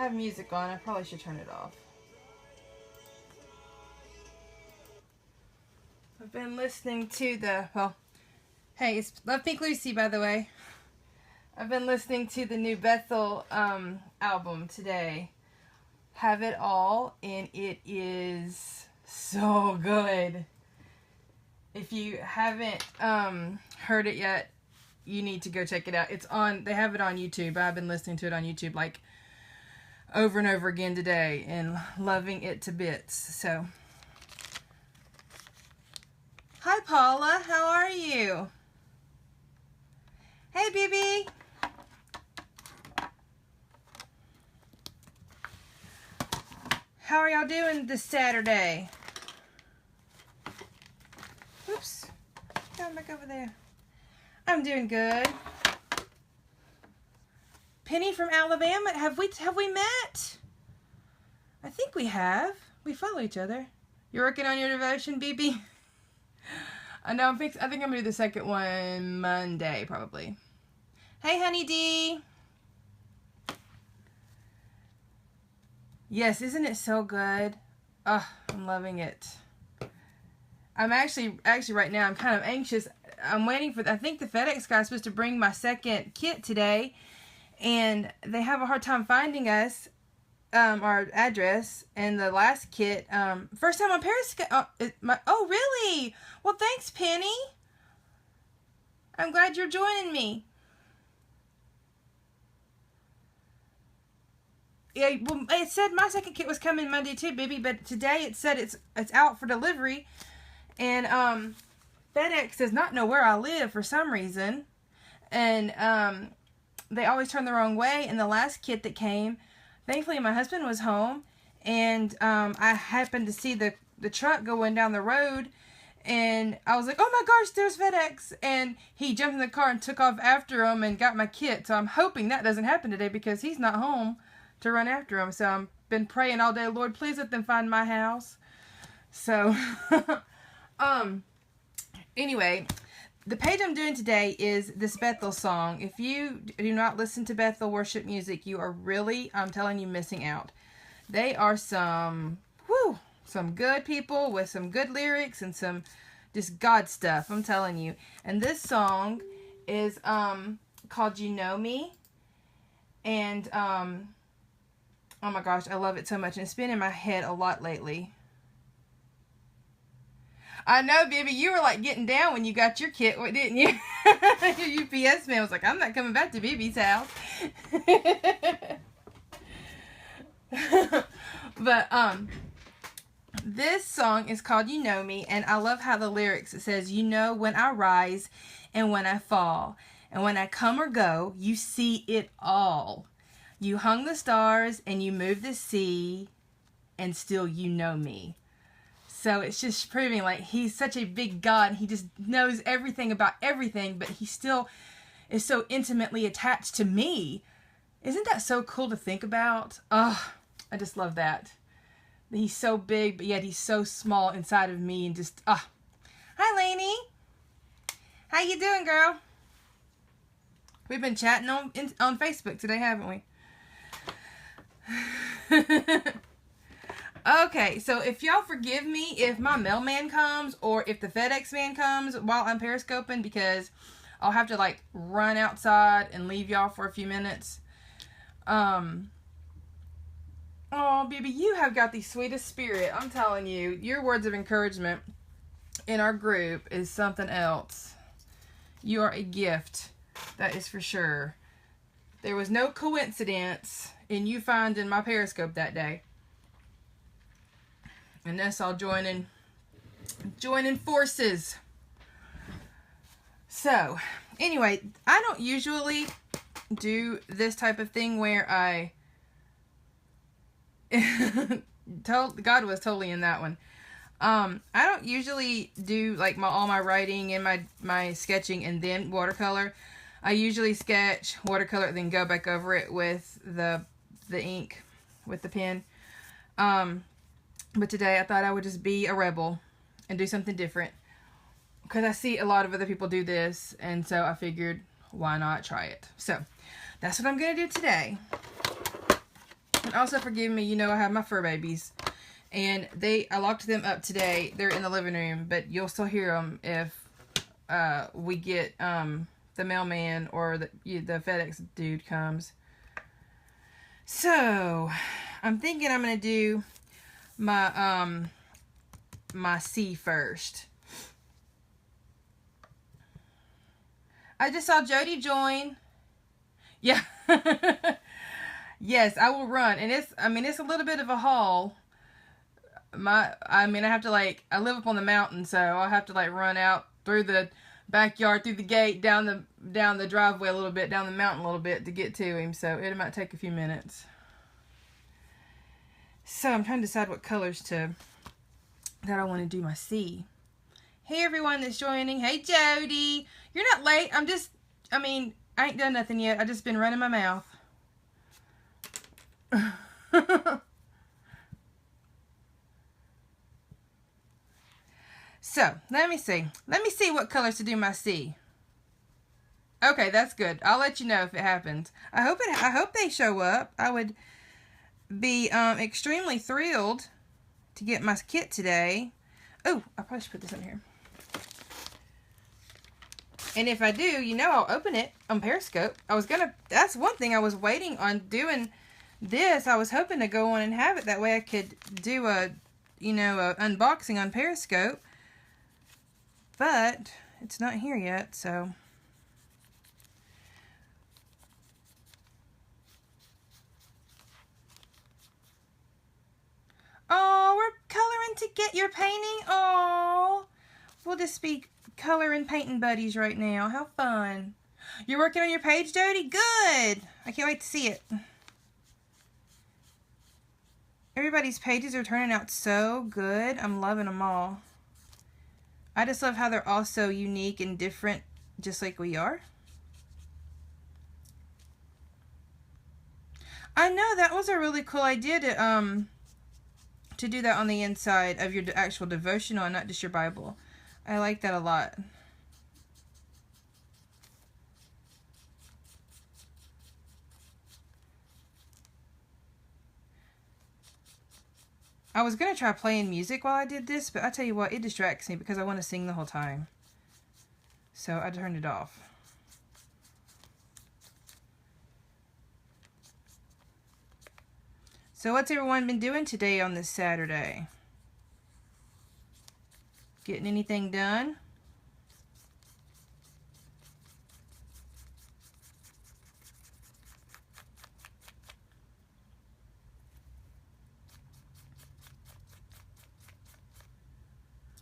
have music on. I probably should turn it off. I've been listening to hey, it's Lovepinklucy, by the way. I've been listening to the new Bethel album today. Have It All, and it is so good. If you haven't heard it yet, you need to go check it out. It's on, they have it on YouTube. I've been listening to it on YouTube like over and over again today and loving it to bits. So, hi Paula, how are you? Hey BB. How are y'all doing this Saturday? Oops. Come back over there. I'm doing good. Penny from Alabama, have we met? I think we have. We follow each other. You're working on your devotion, BB? I know. I think I'm gonna do the second one Monday, probably. Hey, Honey D. Yes, isn't it so good? Oh, I'm loving it. I'm actually right now I'm kind of anxious. I'm waiting for, I think the FedEx guy's supposed to bring my second kit today, and they have a hard time finding us, our address, and the last kit, first time on Periscope, oh really? Well, thanks Penny. I'm glad you're joining me. Yeah, well, it said my second kit was coming Monday too, baby, but today it said it's out for delivery, and FedEx does not know where I live for some reason, and they always turn the wrong way. And the last kit that came, thankfully my husband was home, and I happened to see the truck going down the road, and I was like, oh my gosh, there's FedEx, and he jumped in the car and took off after him and got my kit. So I'm hoping that doesn't happen today because he's not home to run after him. So I've been praying all day, Lord, please let them find my house. So anyway, the page I'm doing today is this Bethel song. If you do not listen to Bethel worship music, you are really, I'm telling you, missing out. They are some good people with some good lyrics and some just God stuff, I'm telling you. And this song is called You Know Me. And oh my gosh, I love it so much. And it's been in my head a lot lately. I know, baby, you were like getting down when you got your kit, didn't you? Your UPS man was like, I'm not coming back to BB's house. But this song is called You Know Me, and I love how the lyrics, it says, you know when I rise and when I fall, and when I come or go, you see it all. You hung the stars and you moved the sea, and still you know me. So it's just proving like he's such a big God. He just knows everything about everything, but he still is so intimately attached to me. Isn't that so cool to think about? Oh, I just love that. He's so big, but yet he's so small inside of me, and just, ah. Hi, Lainey. How you doing, girl? We've been chatting on Facebook today, haven't we? Okay, so if y'all forgive me if my mailman comes or if the FedEx man comes while I'm periscoping, because I'll have to like run outside and leave y'all for a few minutes. Oh, baby, you have got the sweetest spirit. I'm telling you, your words of encouragement in our group is something else. You are a gift, that is for sure. There was no coincidence in you finding my Periscope that day. And that's all joining forces. So, anyway, I don't usually do this type of thing where I God was totally in that one. I don't usually do like all my writing and my sketching and then watercolor. I usually sketch, watercolor, then go back over it with the ink, with the pen. But today I thought I would just be a rebel and do something different, because I see a lot of other people do this, and so I figured, why not try it? So that's what I'm going to do today. Also forgive me, you know I have my fur babies. And I locked them up today. They're in the living room, but you'll still hear them if we get the mailman or the FedEx dude comes. So, I'm thinking I'm going to do my my C first. I just saw Jody join. Yeah. Yes, I will run. And it's a little bit of a haul. I have to I live up on the mountain, so I'll have to run out through the backyard, through the gate, down the driveway a little bit, down the mountain a little bit to get to him. So it might take a few minutes. So I'm trying to decide what colors that I want to do my C. Hey everyone that's joining. Hey Jody. You're not late. I ain't done nothing yet. I just been running my mouth. So, let me see. Let me see what colors to do my C. Okay, that's good. I'll let you know if it happens. I hope they show up. I would be extremely thrilled to get my kit today. Oh, I probably should put this in here. And if I do, I'll open it on Periscope. That's one thing I was waiting on doing this. I was hoping to go on and have it. That way I could do a unboxing on Periscope. But it's not here yet, so. Oh, we're coloring to get your painting. Oh, we'll just be coloring painting buddies right now. How fun. You're working on your page, Jody? Good. I can't wait to see it. Everybody's pages are turning out so good. I'm loving them all. I just love how they're all so unique and different, just like we are. I know, that was a really cool idea to do that on the inside of your actual devotional and not just your Bible. I like that a lot. I was going to try playing music while I did this, but I tell you what, it distracts me because I want to sing the whole time. So I turned it off. So what's everyone been doing today on this Saturday? Getting anything done?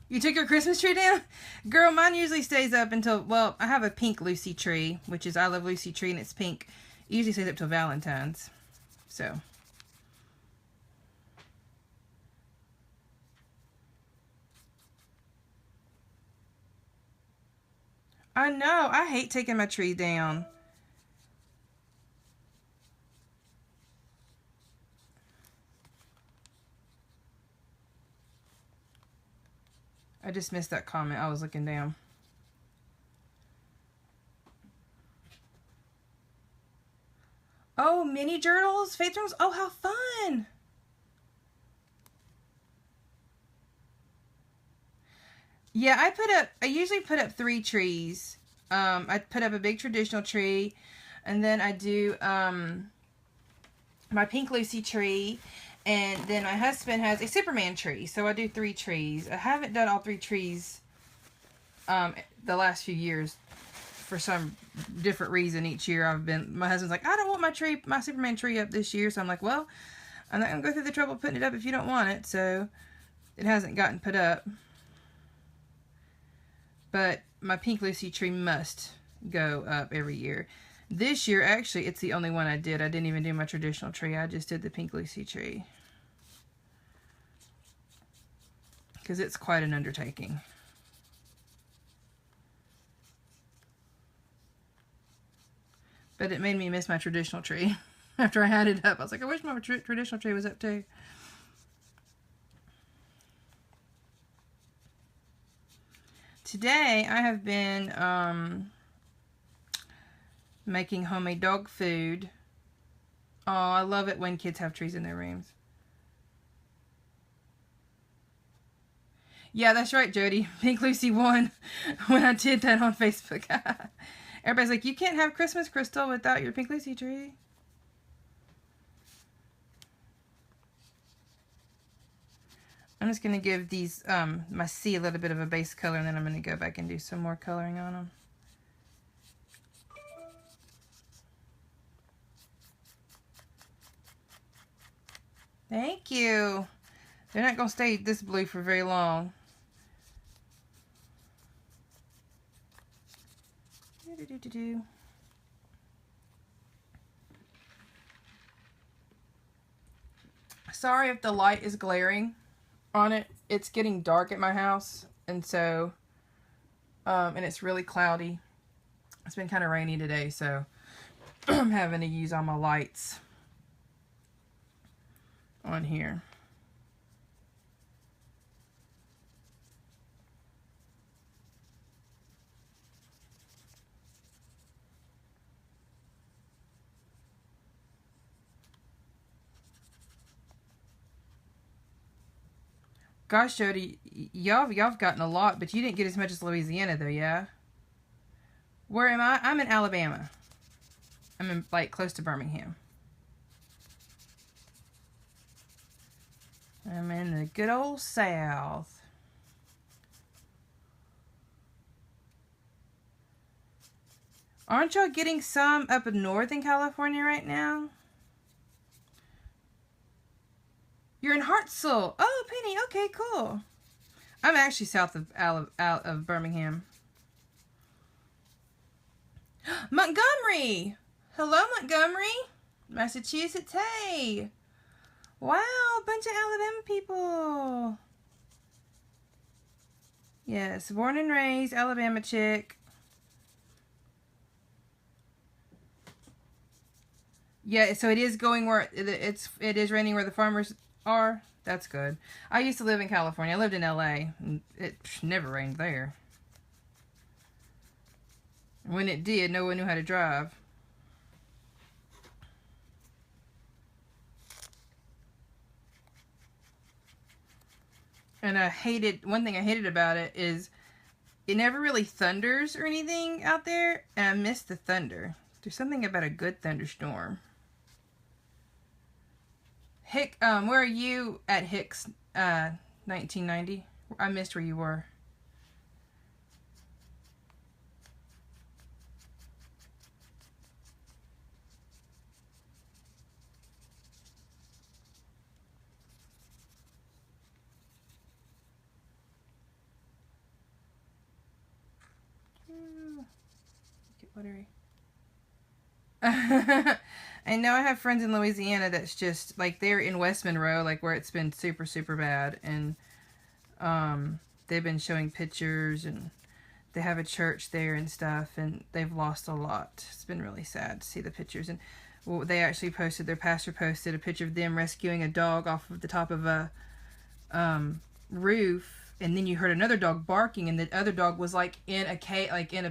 You took your Christmas tree down? Girl, mine usually stays up until, well, I have a pink Lucy tree, which is I Love Lucy tree, and it's pink. It usually stays up till Valentine's. So. I know. I hate taking my tree down. I just missed that comment. I was looking down. Oh, mini journals? Faith journals? Oh, how fun! Yeah, I usually put up 3 trees. I put up a big traditional tree, and then I do my Pink Lucy tree, and then my husband has a Superman tree, so I do 3 trees. I haven't done all 3 trees the last few years for some different reason. Each year my husband's like, I don't want my Superman tree up this year, so I'm like, well, I'm not going to go through the trouble of putting it up if you don't want it, so it hasn't gotten put up. But my Pink Lucy tree must go up every year. This year, actually, it's the only one I did. I didn't even do my traditional tree. I just did the Pink Lucy tree. Because it's quite an undertaking. But it made me miss my traditional tree. After I had it up, I was like, I wish my traditional tree was up too. Today, I have been making homemade dog food Oh, I love it when kids have trees in their rooms. Yeah, that's right, Jody. Pink Lucy won when I did that on Facebook. Everybody's like, you can't have Christmas crystal without your Pink Lucy tree. I'm just going to give these, my sea a little bit of a base color, and then I'm going to go back and do some more coloring on them. Thank you. They're not going to stay this blue for very long. Sorry if the light is glaring on it. It's getting dark at my house, and so and it's really cloudy. It's been kind of rainy today, so I'm having to use all my lights on here. Gosh, Jody, y'all have gotten a lot, but you didn't get as much as Louisiana, though, yeah? Where am I? I'm in Alabama. I'm in, like, close to Birmingham. I'm in the good old South. Aren't y'all getting some up north in California right now? You're in Hartselle. Oh, Penny. Okay, cool. I'm actually south of out of Birmingham. Montgomery. Hello, Montgomery. Massachusetts. Hey. Wow, a bunch of Alabama people. Yes, born and raised Alabama chick. Yeah, so it is going where it is raining where the farmers are. That's good. I used to live in California. I lived in LA. And it never rained there. When it did, no one knew how to drive. And one thing I hated about it is it never really thunders or anything out there. And I miss the thunder. There's something about a good thunderstorm. Where are you at Hicks 1990? I missed where you were. Get watery. I know I have friends in Louisiana that's just, like, they're in West Monroe, like, where it's been super, super bad, and, they've been showing pictures, and they have a church there and stuff, and they've lost a lot. It's been really sad to see the pictures, and well, they actually their pastor posted a picture of them rescuing a dog off of the top of a, roof, and then you heard another dog barking, and the other dog was, like, in a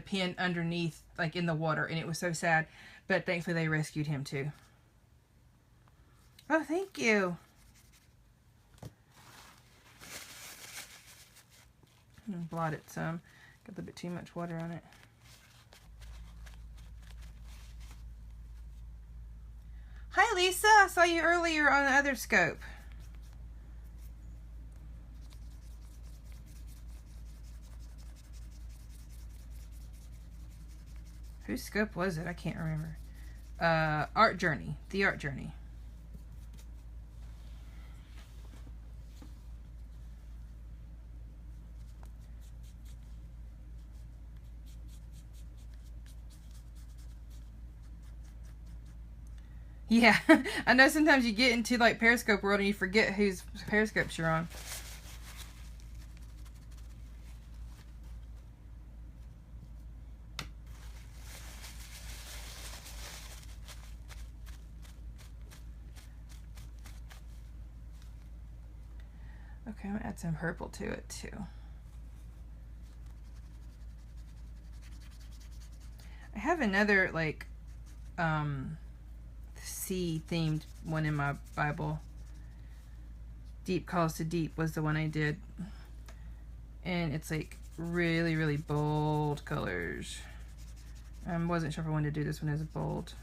pen underneath, like, in the water, and it was so sad. But thankfully they rescued him too. Oh, thank you. Blot it some. Got a little bit too much water on it. Hi, Lisa. I saw you earlier on the other scope. Whose scope was it? I can't remember. Art Journey. The Art Journey. Yeah, I know sometimes you get into, like, Periscope world and you forget whose Periscopes you're on. Okay, I'm gonna add some purple to it too. I have another, like, sea themed one in my Bible. Deep Calls to Deep was the one I did. And it's like really, really bold colors. I wasn't sure if I wanted to do this one as a bold.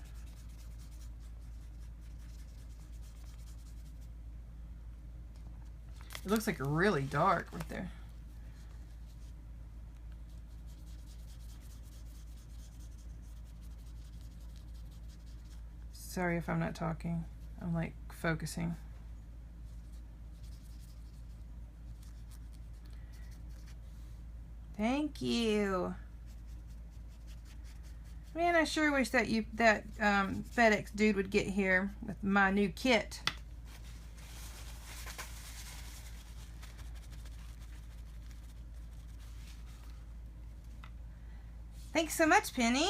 It looks like really dark right there. Sorry if I'm not talking. I'm like focusing. Thank you. Man, I sure wish that FedEx dude would get here with my new kit. Thanks so much, Penny.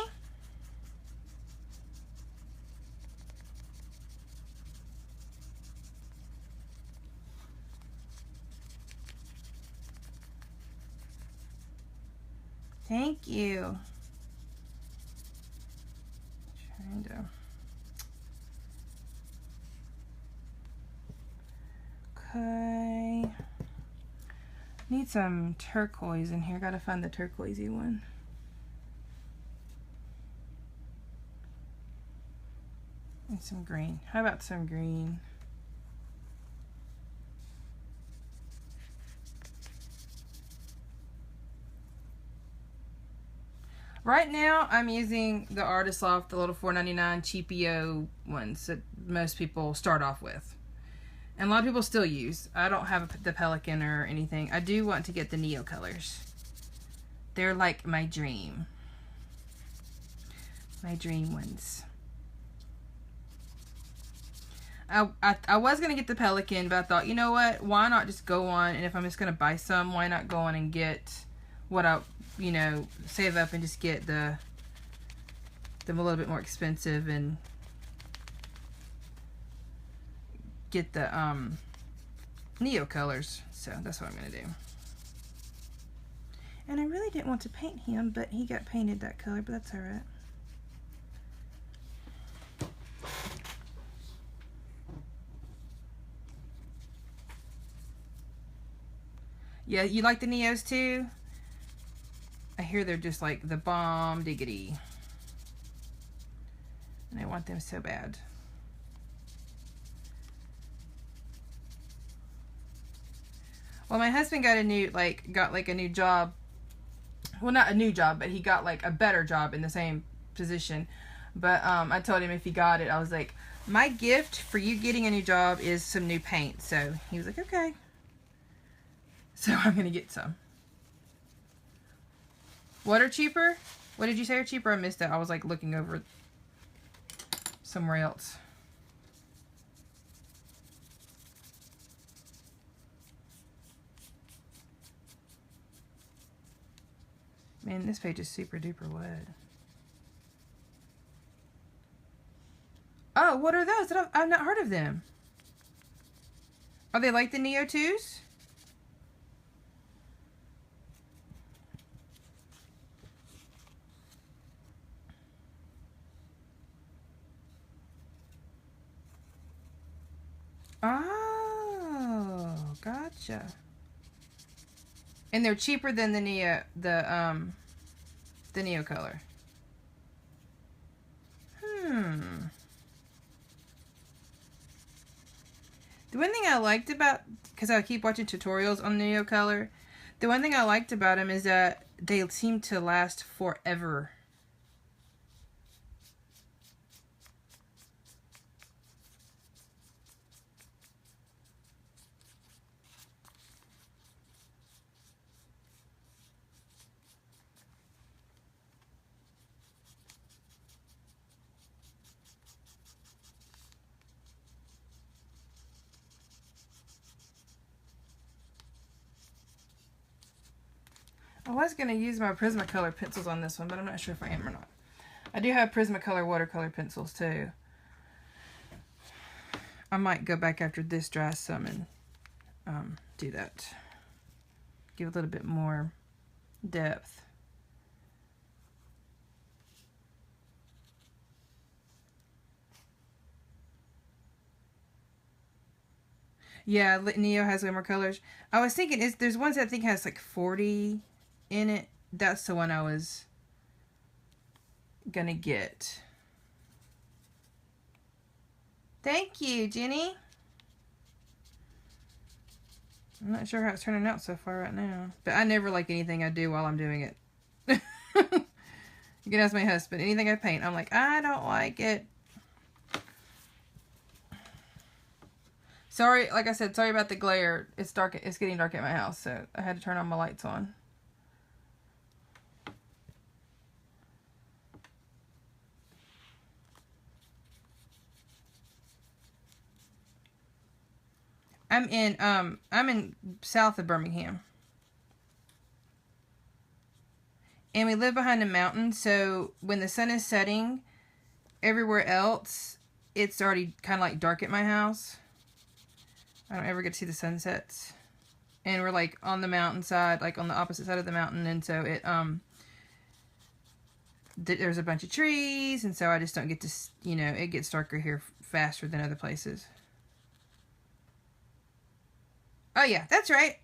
Thank you. Trying to. Okay. Need some turquoise in here. Gotta find the turquoisey one. And some green. How about some green? Right now, I'm using the Artist Loft, the little $4.99 cheapio ones that most people start off with. And a lot of people still use. I don't have the Pelican or anything. I do want to get the Neo colors. They're like my dream. My dream ones. I was going to get the Pelican, but I thought, you know what? Why not just go on, and if I'm just going to buy some, why not go on and get what I, you know, save up and just get them a little bit more expensive and get the Neo colors. So that's what I'm going to do. And I really didn't want to paint him, but he got painted that color, but that's alright. Yeah, you like the Neos too? I hear they're just like the bomb diggity. And I want them so bad. Well, my husband got a new job. Well, not a new job, but he got like a better job in the same position. But I told him if he got it, I was like, my gift for you getting a new job is some new paint. So he was like, okay. So I'm going to get some. What are cheaper? What did you say are cheaper? I missed it. I was like looking over somewhere else. Man, this page is super duper wet. Oh, what are those? I've not heard of them. Are they like the Neo 2s? Oh, gotcha. And they're cheaper than the Neo color. The one thing I liked about, because I keep watching tutorials on Neo color, the one thing I liked about them is that they seem to last forever. I was going to use my Prismacolor pencils on this one, but I'm not sure if I am or not. I do have Prismacolor watercolor pencils too. I might go back after this dries some and do that. Give a little bit more depth. Yeah, Neo has way more colors. I was thinking, there's ones that I think has like 40 in it. That's the one I was gonna get. Thank you, Jenny. I'm not sure how it's turning out so far right now. But I never like anything I do while I'm doing it. You can ask my husband. Anything I paint, I'm like, I don't like it. Sorry, like I said, sorry about the glare. It's dark. It's getting dark at my house, so I had to turn all my lights on. I'm in south of Birmingham. And we live behind a mountain, so when the sun is setting, everywhere else, it's already kind of like dark at my house. I don't ever get to see the sunsets. And we're like on the mountainside, like on the opposite side of the mountain, and so it, there's a bunch of trees, and so I just don't get to, you know, it gets darker here faster than other places. Oh yeah, that's right.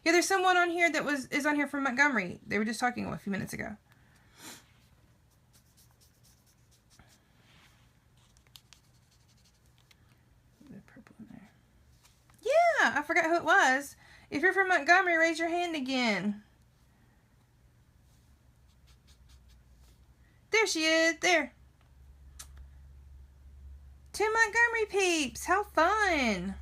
Yeah, there's someone on here that is on here from Montgomery. They were just talking a few minutes ago. The purple in there. Yeah, I forgot who it was. If you're from Montgomery, raise your hand again. There she is. There. 2 Montgomery peeps. How fun.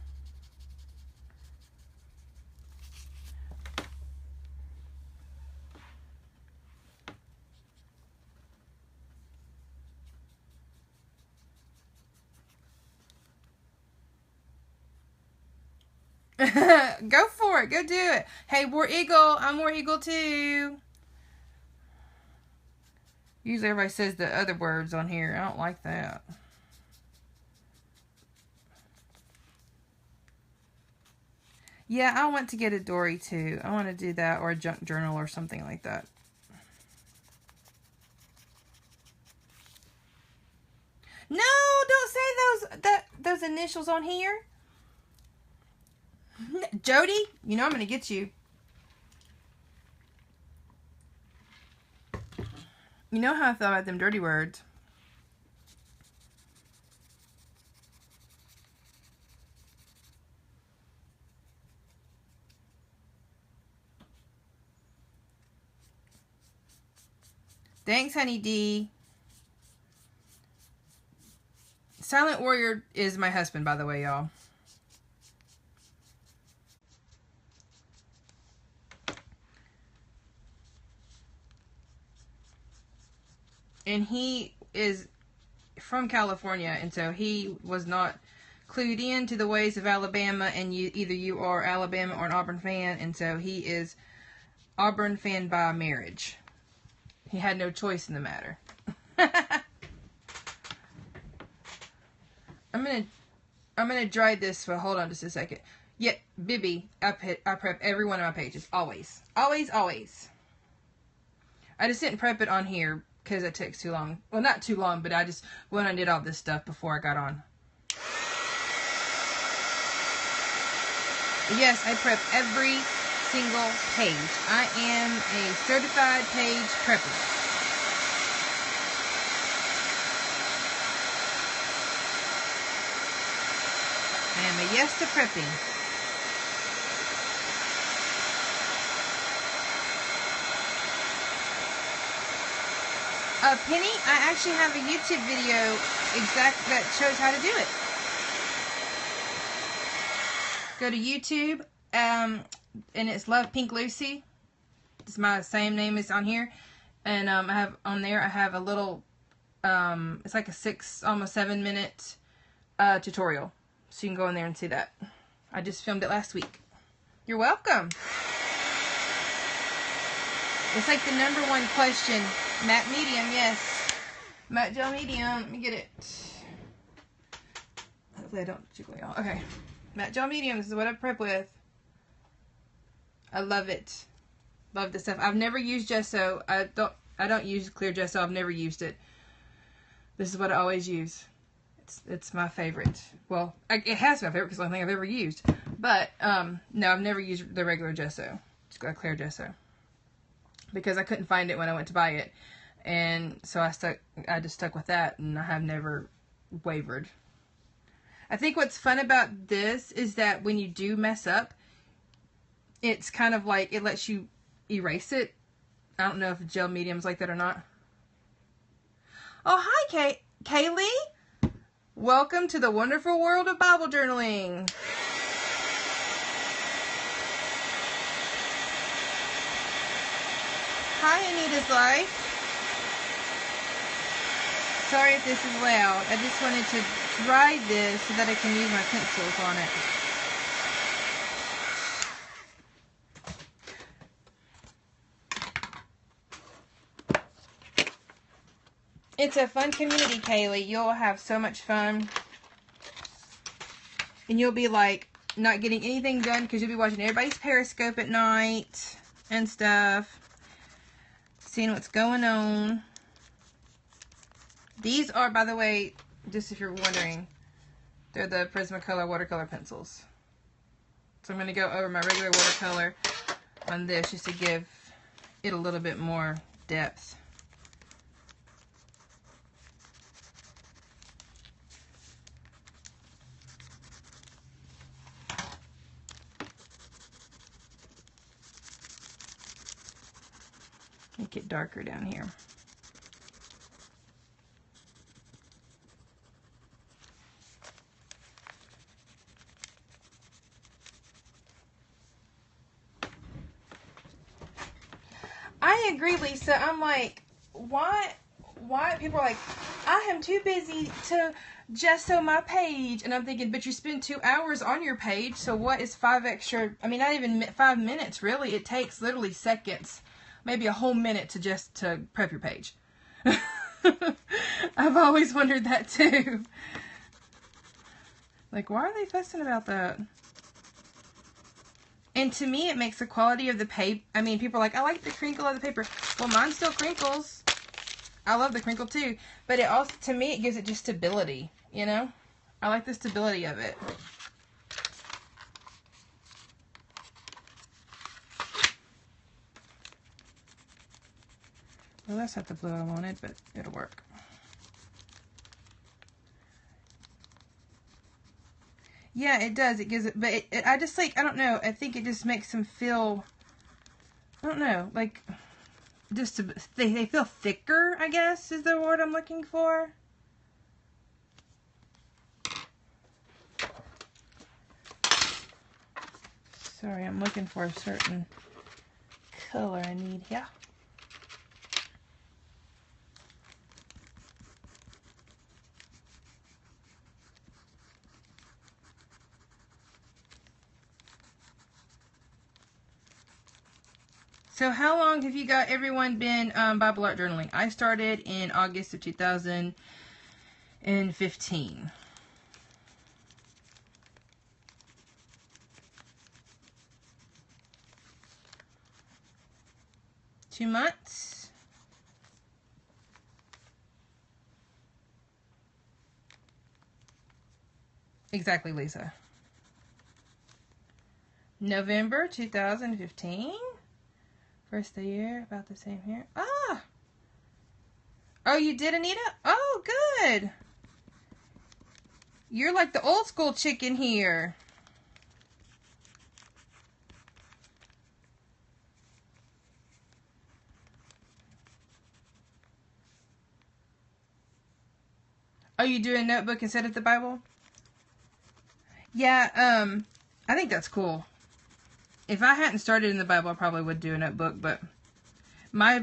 Go for it. Go do it. Hey, War Eagle. I'm War Eagle too. Usually everybody says the other words on here. I don't like that. Yeah, I want to get a Dory too. I want to do that, or a junk journal or something like that. No, don't say those initials on here. Jody, you know I'm going to get you. You know how I feel about them dirty words. Thanks, Honey D. Silent Warrior is my husband, by the way, y'all. And he is from California, and so he was not clued in to the ways of Alabama, and either you are Alabama or an Auburn fan, and so he is Auburn fan by marriage. He had no choice in the matter. I'm gonna dry this for, hold on just a second. Yeah, Bibby, I prep every one of my pages. Always. Always, always. I just didn't prep it on here because it takes too long. Well, not too long, but I just went and did all this stuff before I got on. But yes, I prep every single page. I am a certified page prepper. I am a yes to prepping. Penny, I actually have a YouTube video that shows how to do it. Go to YouTube, and it's Lovepinklucy. It's my same name is on here, and I have on there. I have a little, it's like a almost 7 minute tutorial, so you can go in there and see that. I just filmed it last week. You're welcome. It's like the #1 question. Matte medium, yes. Matte gel medium. Let me get it. Hopefully I don't jiggle y'all. Okay. Matte gel medium. This is what I prep with. I love it. Love this stuff. I've never used gesso. I don't use clear gesso. I've never used it. This is what I always use. It's my favorite. Well, it has to be my favorite because it's the only thing I've ever used. But, no, I've never used the regular gesso. It's got clear gesso. Because I couldn't find it when I went to buy it. And so I just stuck with that, and I have never wavered. I think what's fun about this is that when you do mess up, it's kind of like it lets you erase it. I don't know if gel medium's like that or not. Oh, hi, Kaylee. Welcome to the wonderful world of Bible journaling. Hi, Anita's Life. Sorry if this is loud. I just wanted to dry this so that I can use my pencils on it. It's a fun community, Kaylee. You'll have so much fun. And you'll be like not getting anything done because you'll be watching everybody's Periscope at night and stuff. Seeing what's going on. These are, by the way, just if you're wondering, they're the Prismacolor watercolor pencils. So I'm going to go over my regular watercolor on this just to give it a little bit more depth. Make it darker down here. I agree, Lisa. I'm like, why people are like, I am too busy to gesso my page. And I'm thinking, but you spend 2 hours on your page. So what is 5 extra? I mean, not even 5 minutes, really. It takes literally seconds, maybe a whole minute to prep your page. I've always wondered that too. Like, why are they fussing about that? And to me, it makes the quality of the paper. I mean, people are like, I like the crinkle of the paper. Well, mine still crinkles. I love the crinkle too. But it also, to me, it gives it just stability, you know? I like the stability of it. Well, that's not the blue I wanted, but it'll work. Yeah, it does. It gives it, but I just like, I don't know. I think it just makes them feel, I don't know, like, just, they feel thicker, I guess, is the word I'm looking for. Sorry, I'm looking for a certain color I need here. So how long have you got everyone been Bible art journaling? I started in August of 2015. Two months. Exactly, Lisa. November 2015. First of the year, about the same here. Ah! Oh, you did, Anita? Oh, good. You're like the old school chicken here. Oh, you do a notebook instead of the Bible? Yeah, I think that's cool. If I hadn't started in the Bible, I probably would do a notebook, but my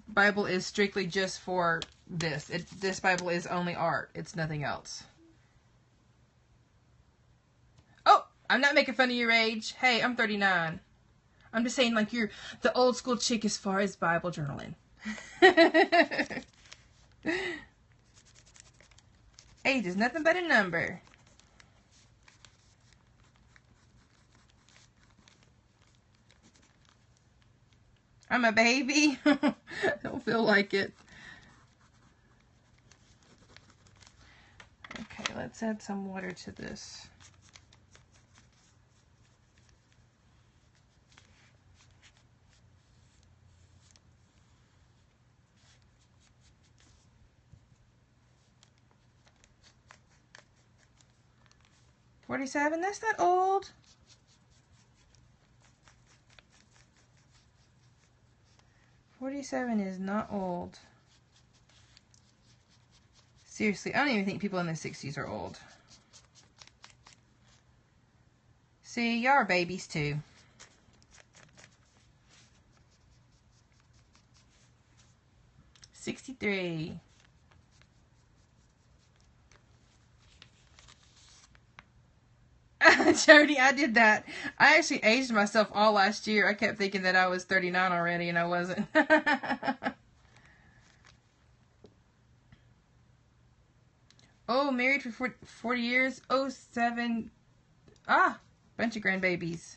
Bible is strictly just for this. This Bible is only art. It's nothing else. Oh, I'm not making fun of your age. Hey, I'm 39. I'm just saying, like, you're the old school chick as far as Bible journaling. Age is nothing but a number. I'm a baby. I don't feel like it. Let's add some water to this. $47, that's not old. $47 is not old. Seriously, I don't even think people in their 60s are old. See, y'all are babies too. $63. Jody, I did that. I actually aged myself all last year. I kept thinking that I was 39 already, and I wasn't. Oh, married for 40 years. Oh, 7. Ah, bunch of grandbabies.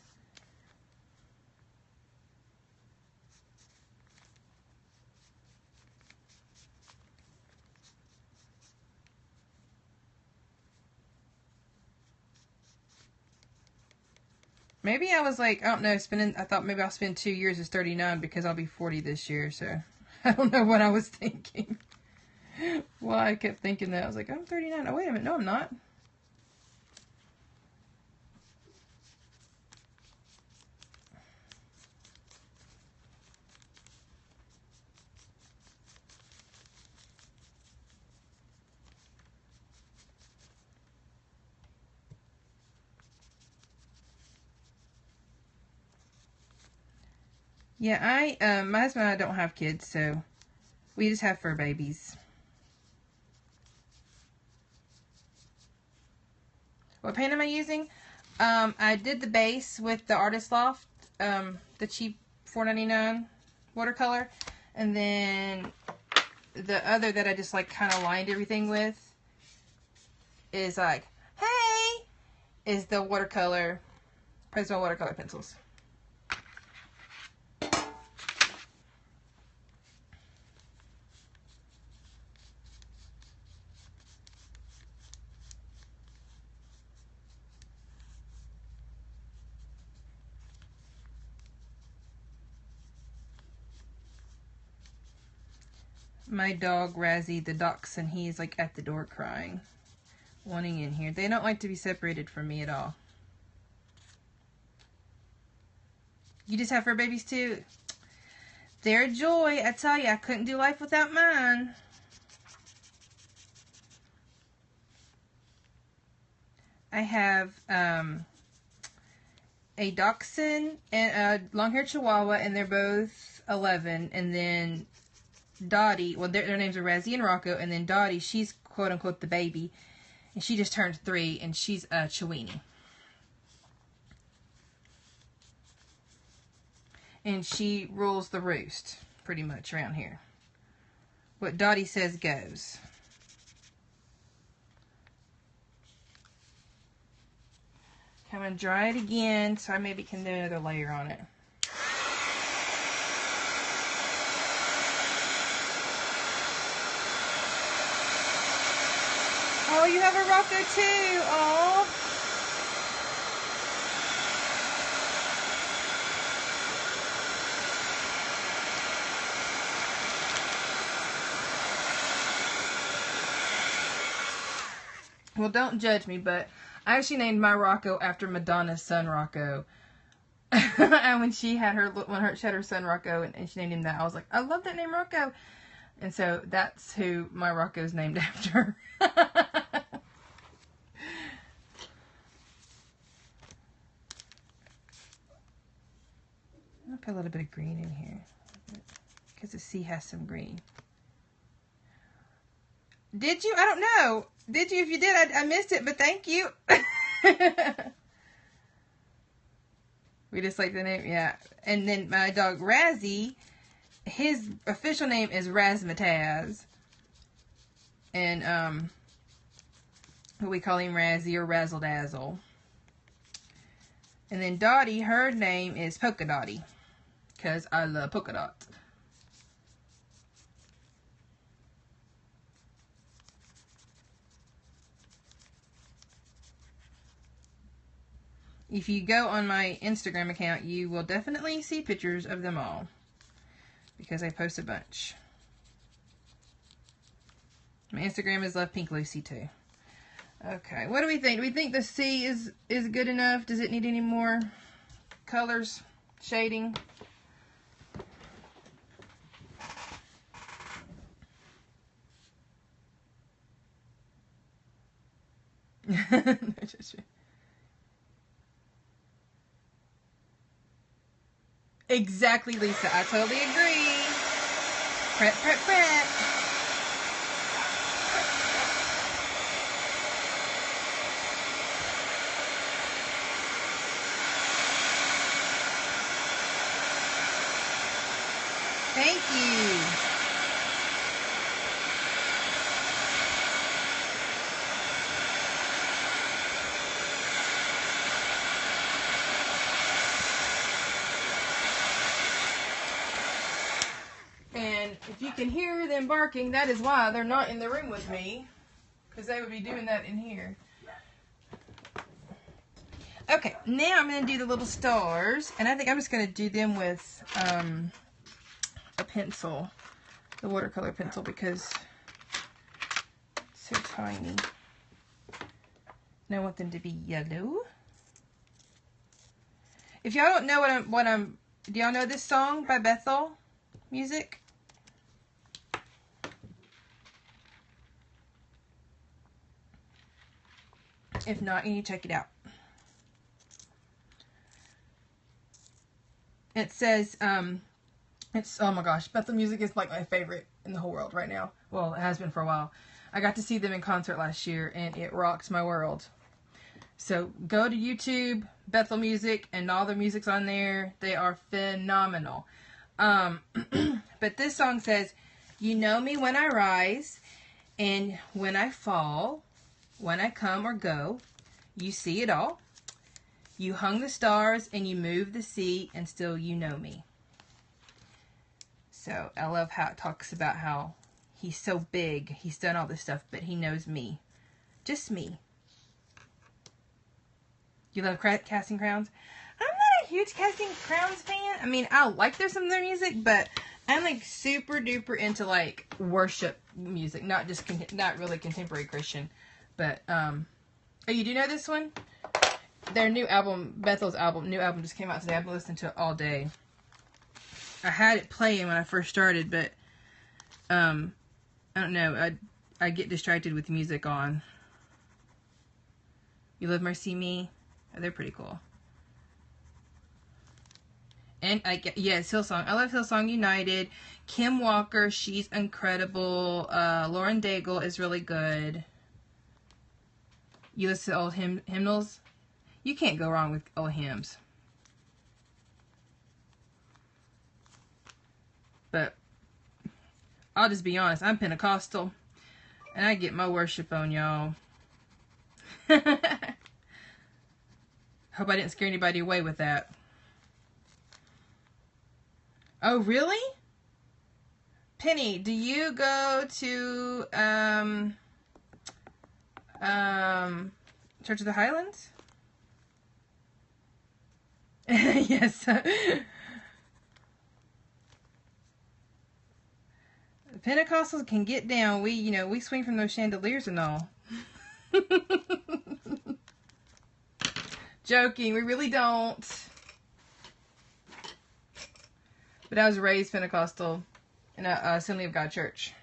Maybe I was like, I don't know, I thought maybe I'll spend 2 years as 39 because I'll be 40 this year, so I don't know what I was thinking. Well, I kept thinking that. I was like, I'm 39. Oh, wait a minute. No, I'm not. Yeah, my husband and I don't have kids, so we just have fur babies. What paint am I using? I did the base with the Artist Loft, the cheap $4.99 watercolor, and then the other that I just like kind of lined everything with is like, hey, is the watercolor, Periscope watercolor pencils. My dog, Razzie, the dachshund, he's like at the door crying, wanting in here. They don't like to be separated from me at all. You just have fur babies too? They're a joy. I tell you, I couldn't do life without mine. I have a dachshund and a long-haired chihuahua, and they're both 11. And then Dottie, well, their names are Razzie and Rocco, and then Dottie, she's quote-unquote the baby, and she just turned 3, and she's a Chiweenie. And she rules the roost, pretty much, around here. What Dottie says goes. I'm going to dry it again, so I maybe can do another layer on it. Oh, you have a Rocco too. Oh. Well, don't judge me, but I actually named my Rocco after Madonna's son, Rocco. And when she had her son Rocco, and she named him that, I was like, I love that name, Rocco. And so that's who my Rocco is named after. I'll put a little bit of green in here because the sea has some green. Did you? I don't know. Did you? If you did, I missed it, but thank you. We just like the name, yeah. And then my dog Razzie, his official name is Razzmatazz. And we call him Razzie or Razzle Dazzle. And then Dottie, her name is Polka Dottie, because I love polka dots. if you go on my Instagram account, you will definitely see pictures of them all, because I post a bunch. My Instagram is Lovepinklucy too. Okay, what do we think? Do we think the C is good enough? Does it need any more colors, shading? Exactly, Lisa. I totally agree. Prep, prep, prep. Thank you. And if you can hear them barking, that is why they're not in the room with me, because they would be doing that in here. Okay, now I'm going to do the little stars, and I think I'm just going to do them with a pencil, the watercolor pencil, because it's so tiny. And I want them to be yellow. If y'all don't know do y'all know this song by Bethel music? If not, you need to check it out. It says, oh my gosh, Bethel music is like my favorite in the whole world right now. Well, it has been for a while. I got to see them in concert last year, and it rocked my world. So go to YouTube, Bethel music, and all their music's on there. They are phenomenal. But this song says, you know me when I rise, and when I fall, when I come or go, you see it all. You hung the stars and you moved the sea, and still you know me. So I love how it talks about how he's so big, he's done all this stuff, but he knows me. Just me. You love Casting Crowns? I'm not a huge Casting Crowns fan. I mean, I like some of their music, but I'm like super duper into like worship music, not really contemporary Christian. But oh, you do know this one? Their new album, Bethel's new album just came out today. I've been listening to it all day. I had it playing when I first started, but I don't know. I get distracted with music on. You Love Mercy Me? Oh, they're pretty cool. And yes, Hillsong. I love Hillsong United. Kim Walker, she's incredible. Lauren Daigle is really good. You listen to old hymnals? You can't go wrong with old hymns. But I'll just be honest, I'm Pentecostal, and I get my worship on, y'all. Hope I didn't scare anybody away with that. Oh, really? Penny, do you go to Church of the Highlands? Yes. Pentecostals can get down. We swing from those chandeliers and all. Joking, we really don't. But I was raised Pentecostal in a Assembly of God church.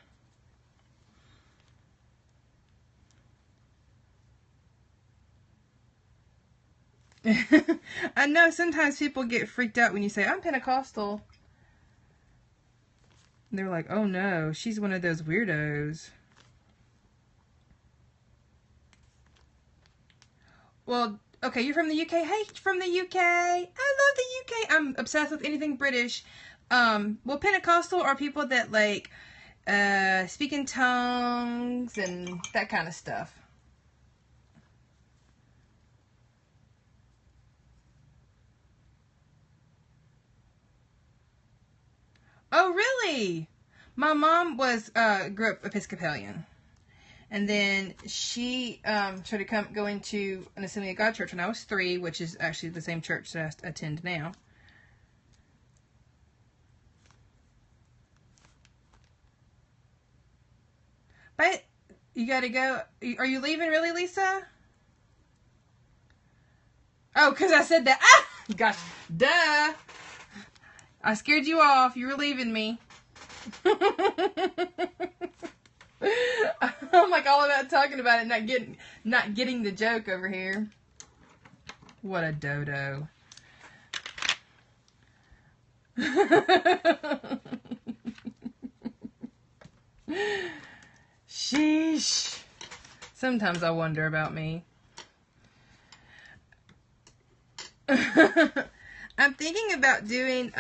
I know sometimes people get freaked out when you say, I'm Pentecostal. And they're like, oh no, she's one of those weirdos. Well, okay, you're from the UK. Hey, from the UK. I love the UK. I'm obsessed with anything British. Well, Pentecostal are people that like speak in tongues and that kind of stuff. Oh, really? My mom grew up Episcopalian. And then she started going to an Assembly of God church when I was 3, which is actually the same church that I attend now. But you gotta go. Are you leaving really, Lisa? Oh, because I said that. Ah! Gosh, duh. I scared you off. You were leaving me. I'm like all about talking about it, not getting the joke over here. What a dodo. Sheesh. Sometimes I wonder about me. I'm thinking about doing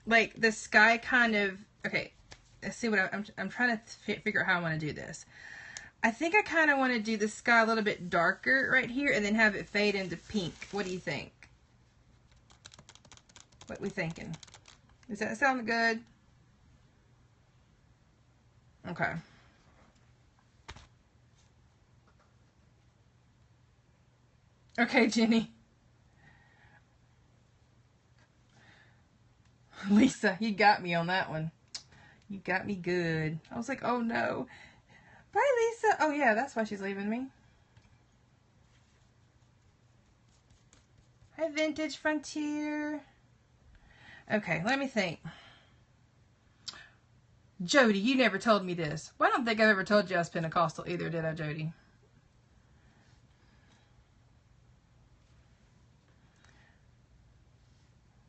like the sky kind of. Okay, let's see what I'm trying to figure out how I want to do this. I think I kind of want to do the sky a little bit darker right here and then have it fade into pink. What do you think? What we thinking? Does that sound good? Okay. Okay, Jenny. Lisa, you got me on that one. You got me good. I was like, oh no. Bye, Lisa. Oh yeah, that's why she's leaving me. Hi, Vintage Frontier. Okay, let me think. Jody, you never told me this. Well, I don't think I've ever told you I was Pentecostal either, did I, Jody?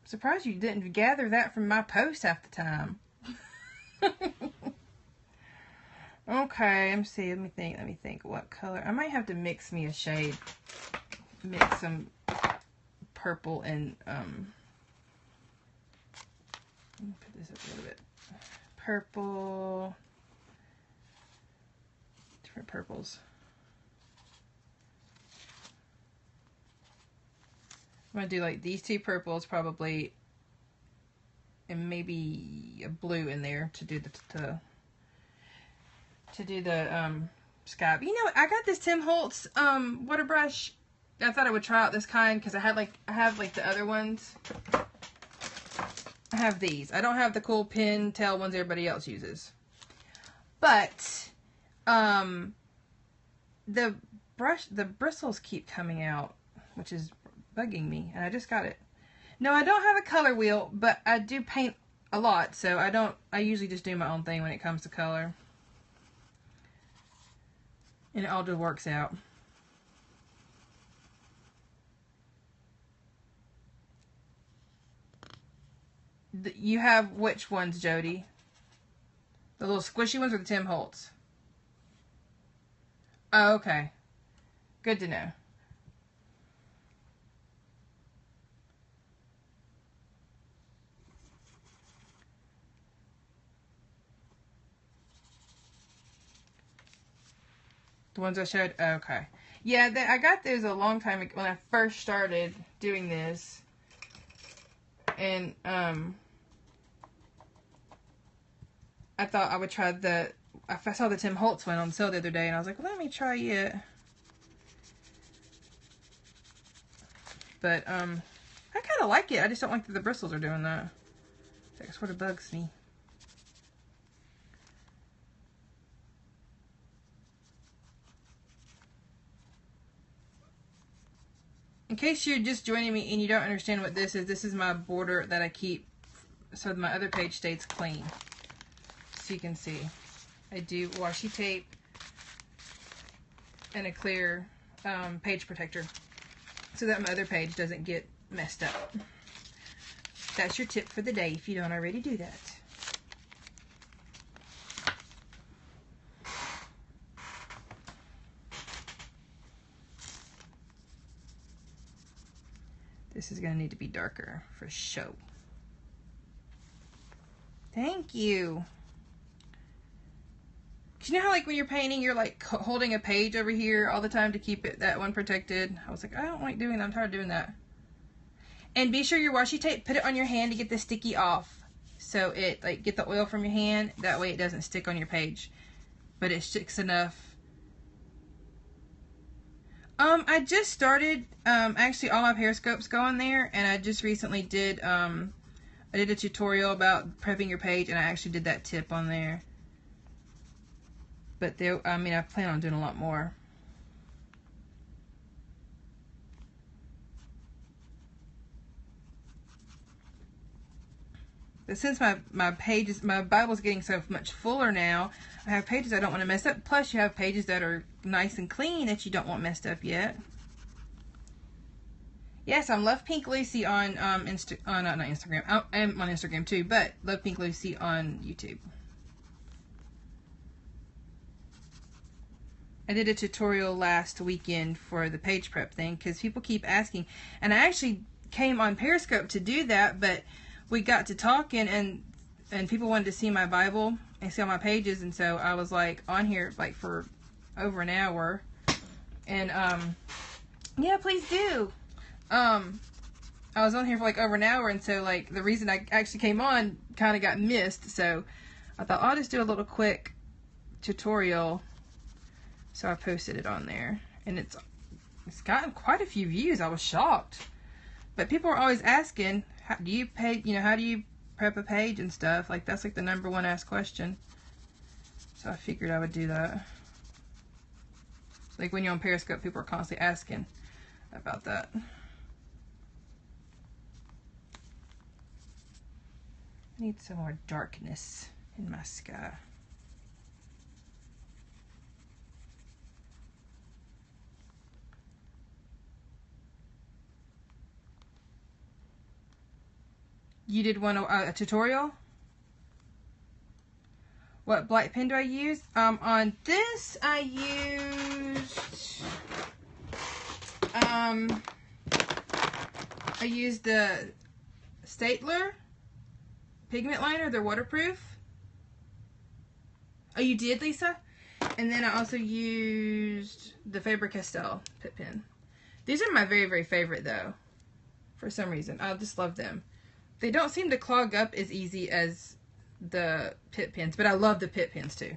Surprised you didn't gather that from my post half the time. Okay, let me think. What color? I might have to mix me a shade. Mix some purple and, let me put this up a little bit. Purple. Different purples. I'm going to do like these 2 purples probably, and maybe a blue in there to do the sky. You know, I got this Tim Holtz water brush. I thought I would try out this kind because I have like the other ones. I have these. I don't have the cool pin tail ones everybody else uses. But the bristles keep coming out, which is bugging me, and I just got it. No, I don't have a color wheel, but I do paint a lot, so I usually just do my own thing when it comes to color. And it all just works out. You have which ones, Jody? The little squishy ones or the Tim Holtz? Oh, okay. Good to know. The ones I showed? Okay. Yeah, I got those a long time ago when I first started doing this. And, I thought I would try I saw the Tim Holtz one on sale the other day, and I was like, well, let me try it. But, I kind of like it. I just don't like that the bristles are doing that. That sort of bugs me. In case you're just joining me and you don't understand what this is my border that I keep so my other page stays clean. So you can see. I do washi tape and a clear page protector so that my other page doesn't get messed up. That's your tip for the day if you don't already do that. This is going to need to be darker for show. Thank you. You know how like when you're painting, you're like holding a page over here all the time to keep that one protected? I was like, I don't like doing that. I'm tired of doing that. And be sure your washi tape, put it on your hand to get the sticky off. So it, like, get the oil from your hand. That way it doesn't stick on your page. But it sticks enough I just started, actually all my Periscopes go on there, and I just recently did, I did a tutorial about prepping your page, and I actually did that tip on there. But there, I mean, I plan on doing a lot more. But since my pages, my Bible's getting so much fuller now, I have pages I don't want to mess up. Plus, you have pages that are nice and clean that you don't want messed up yet. Yes, I'm Lovepinklucy on not Instagram. I'm on Instagram too, but Lovepinklucy on YouTube. I did a tutorial last weekend for the page prep thing because people keep asking, and I actually came on Periscope to do that, but we got to talking, and people wanted to see my Bible and see all my pages, and so I was like on here like for over an hour, and yeah, please do. I was on here for like over an hour, and so like the reason I actually came on kind of got missed, so I thought I'll just do a little quick tutorial. So I posted it on there, and it's gotten quite a few views. I was shocked, but people are always asking, how do you prep a page and stuff? Like, that's like the #1 asked question. So I figured I would do that. Like when you're on Periscope, people are constantly asking about that. I need some more darkness in my sky. You did a tutorial? What black pen do I use? On this I used the Staedtler pigment liner. They're waterproof. Oh, you did, Lisa? And then I also used the Faber-Castell Pitt pen. These are my very, very favorite though. For some reason, I just love them. They don't seem to clog up as easy as the Pitt pens, but I love the Pitt pens too.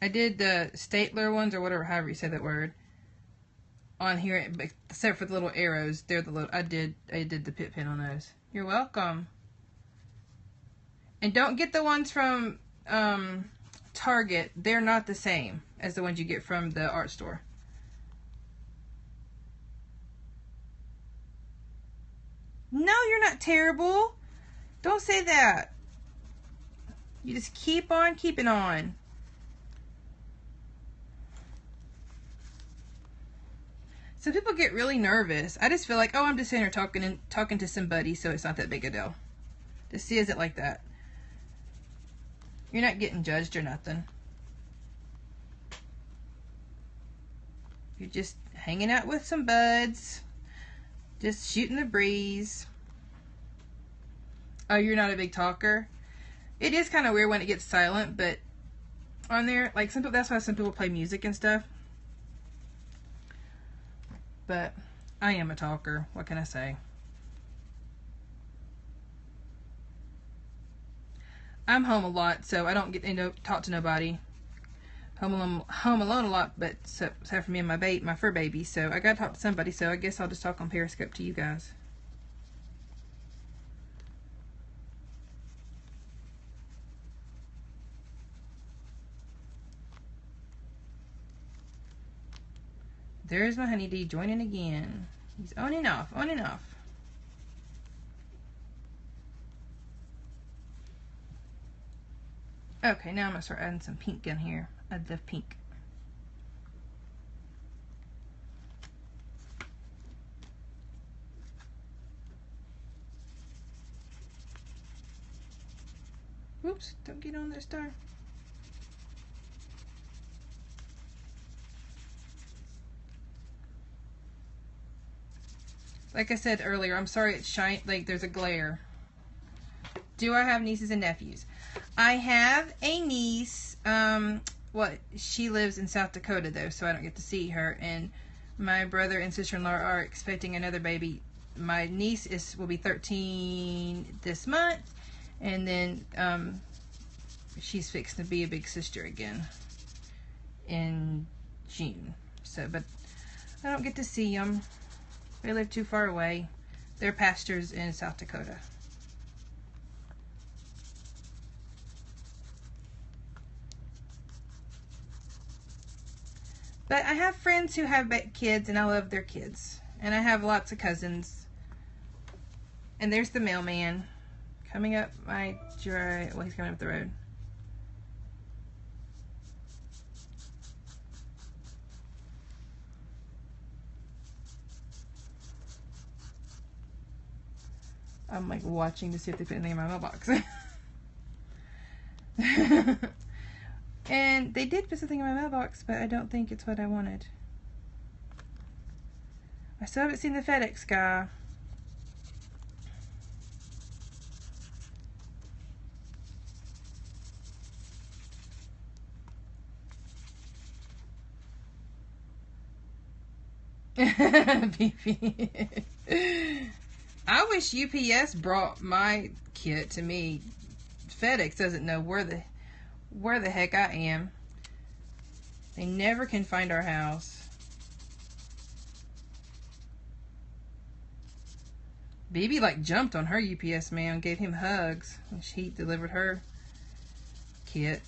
I did the Staedtler ones, or whatever, however you say that word, on here, except for the little arrows. They're the little. I did the Pitt pen on those. You're welcome. And don't get the ones from Target. They're not the same as the ones you get from the art store. No, you're not terrible. Don't say that. You just keep on keeping on. Some people get really nervous. I just feel like, oh, I'm just sitting here talking to somebody, so it's not that big a deal. Just sees it like that. You're not getting judged or nothing. You're just hanging out with some buds. Just shooting the breeze. Oh, you're not a big talker? It is kind of weird when it gets silent, but on there, like, that's why some people play music and stuff. But I am a talker. What can I say? I'm home a lot, so I don't get to talk to nobody. Home alone a lot, but except for me and my fur baby, so I gotta talk to somebody, so I guess I'll just talk on Periscope to you guys. There's my honeybee joining again. He's on and off, on and off. Okay, now I'm gonna start adding some pink in here. I love pink. Whoops, don't get on that star. Like I said earlier, I'm sorry it's shiny, like there's a glare. Do I have nieces and nephews? I have a niece. She lives in South Dakota though, so I don't get to see her. And my brother and sister-in-law are expecting another baby. My niece will be 13 this month, and then she's fixing to be a big sister again in June. So, but I don't get to see them. They live too far away. They're pastors in South Dakota. But I have friends who have kids, and I love their kids. And I have lots of cousins. And there's the mailman coming up my drive. Well, he's coming up the road. I'm like watching to see if they put anything in my mailbox. And they did put something in my mailbox, but I don't think it's what I wanted. I still haven't seen the FedEx guy. I wish UPS brought my kit to me. FedEx doesn't know where the heck I am. They never can find our house. Bibi like jumped on her UPS man and gave him hugs when she delivered her kit.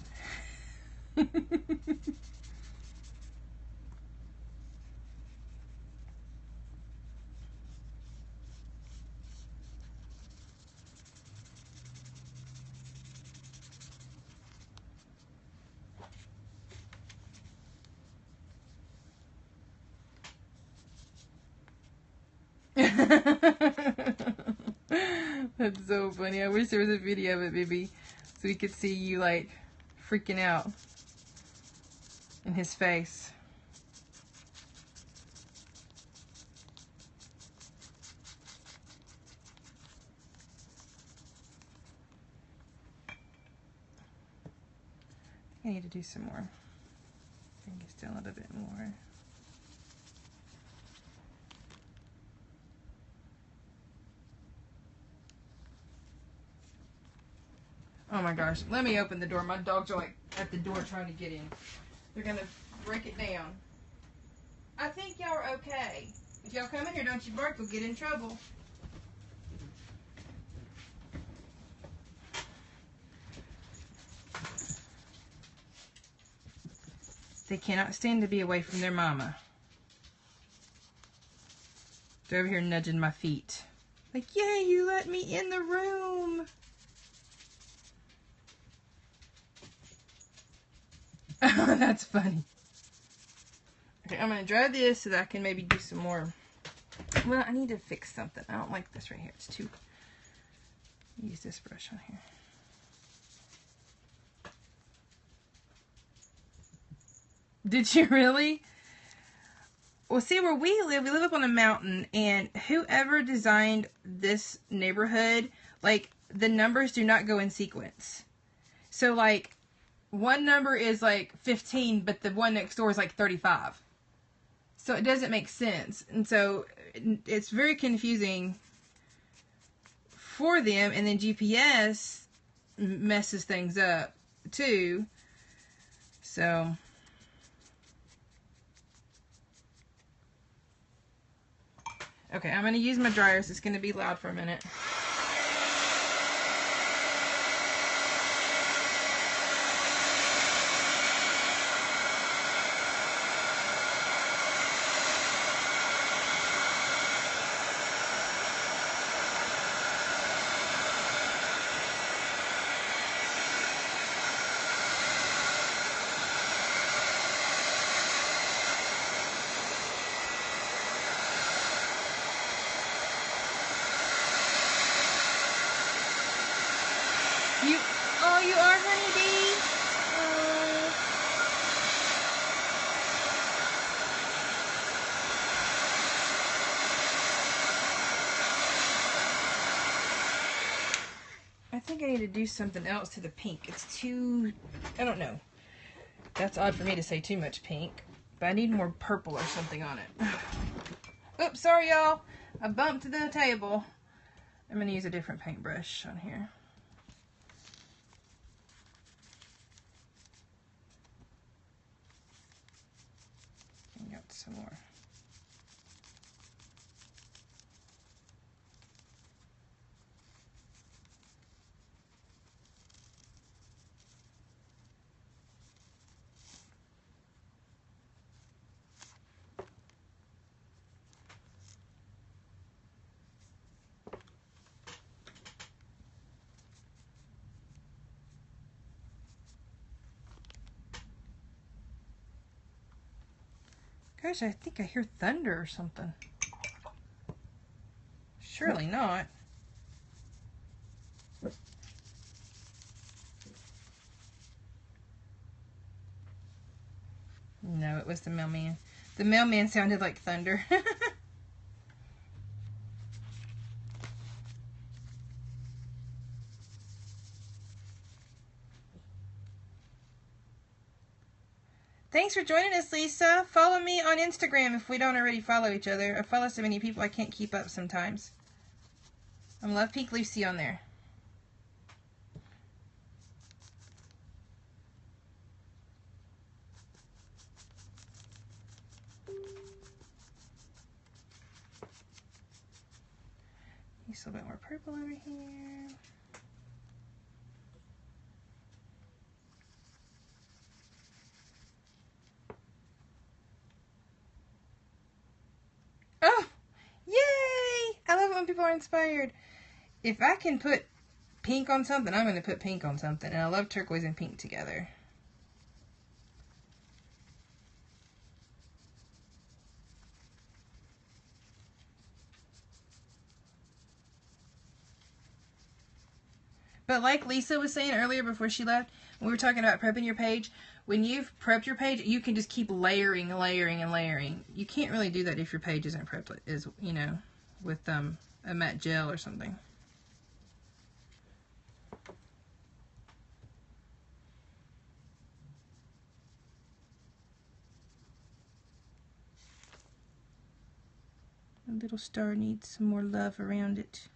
That's so funny. I wish there was a video of it, Bibi, so we could see you like freaking out in his face. I need to do some more. I think it's still a little bit more. Oh my gosh, let me open the door. My dogs are like at the door trying to get in. They're gonna break it down. I think y'all are okay. If y'all come in here, don't you bark, we'll get in trouble. They cannot stand to be away from their mama. They're over here nudging my feet. Like, yay, you let me in the room. Oh, that's funny. Okay, I'm going to dry this so that I can maybe do some more. Well, I need to fix something. I don't like this right here. It's too... Use this brush on here. Did you really? Well, see, where we live up on a mountain, and whoever designed this neighborhood, like, the numbers do not go in sequence. So, like, one number is like 15, but the one next door is like 35. So it doesn't make sense. And so it's very confusing for them. And then GPS messes things up too. So okay, I'm going to use my dryer, so it's going to be loud for a minute. You are, honeybees? Oh. I think I need to do something else to the pink. It's too... I don't know. That's odd for me to say too much pink. But I need more purple or something on it. Oops, sorry y'all. I bumped the table. I'm going to use a different paintbrush on here. some more. Gosh, I think I hear thunder or something. Surely not. No, it was the mailman. The mailman sounded like thunder. Thanks for joining us, Lisa. Follow me on Instagram if we don't already follow each other. I follow so many people I can't keep up sometimes. I'm Lovepinklucy on there. Use a little bit more purple over here. Oh, yay! I love it when people are inspired. If I can put pink on something, I'm going to put pink on something. And I love turquoise and pink together. But like Lisa was saying earlier before she left, when we were talking about prepping your page, when you've prepped your page, you can just keep layering, layering, and layering. You can't really do that if your page isn't prepped, you know, with a matte gel or something. The little star needs some more love around it.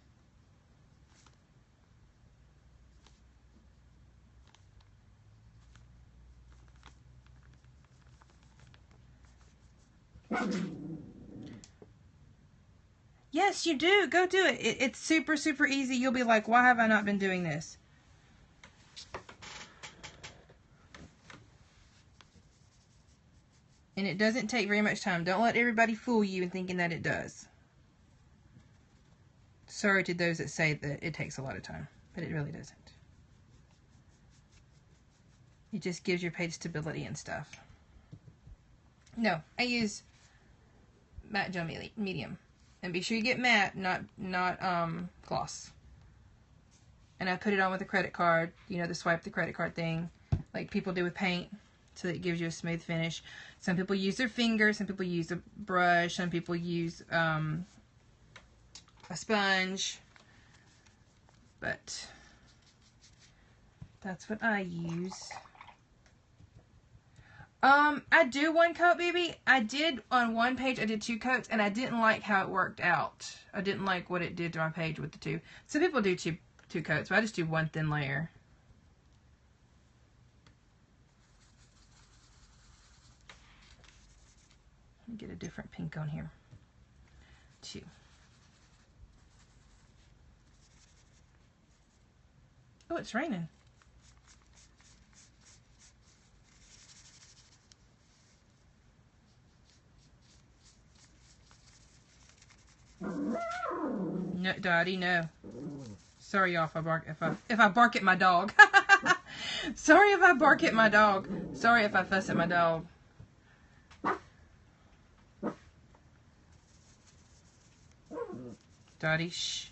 Yes, you do. Go do it. It's super, super easy. You'll be like, why have I not been doing this? And it doesn't take very much time. Don't let everybody fool you in thinking that it does. Sorry to those that say that it takes a lot of time, but it really doesn't. It just gives your page stability and stuff. No, I use matte gel medium. And be sure you get matte, not gloss. And I put it on with a credit card, you know, the swipe the credit card thing, like people do with paint, so that it gives you a smooth finish. Some people use their fingers, some people use a brush, some people use a sponge, but that's what I use. I do one coat, baby. I did on one page, I did 2 coats, and I didn't like how it worked out. I didn't like what it did to my page with the 2. Some people do two coats, but I just do 1 thin layer. Let me get a different pink on here. 2. Oh, it's raining. No, Dottie, no. Sorry, y'all, if I bark at my dog. Sorry if I bark at my dog. Sorry if I fuss at my dog. Dottie, shh.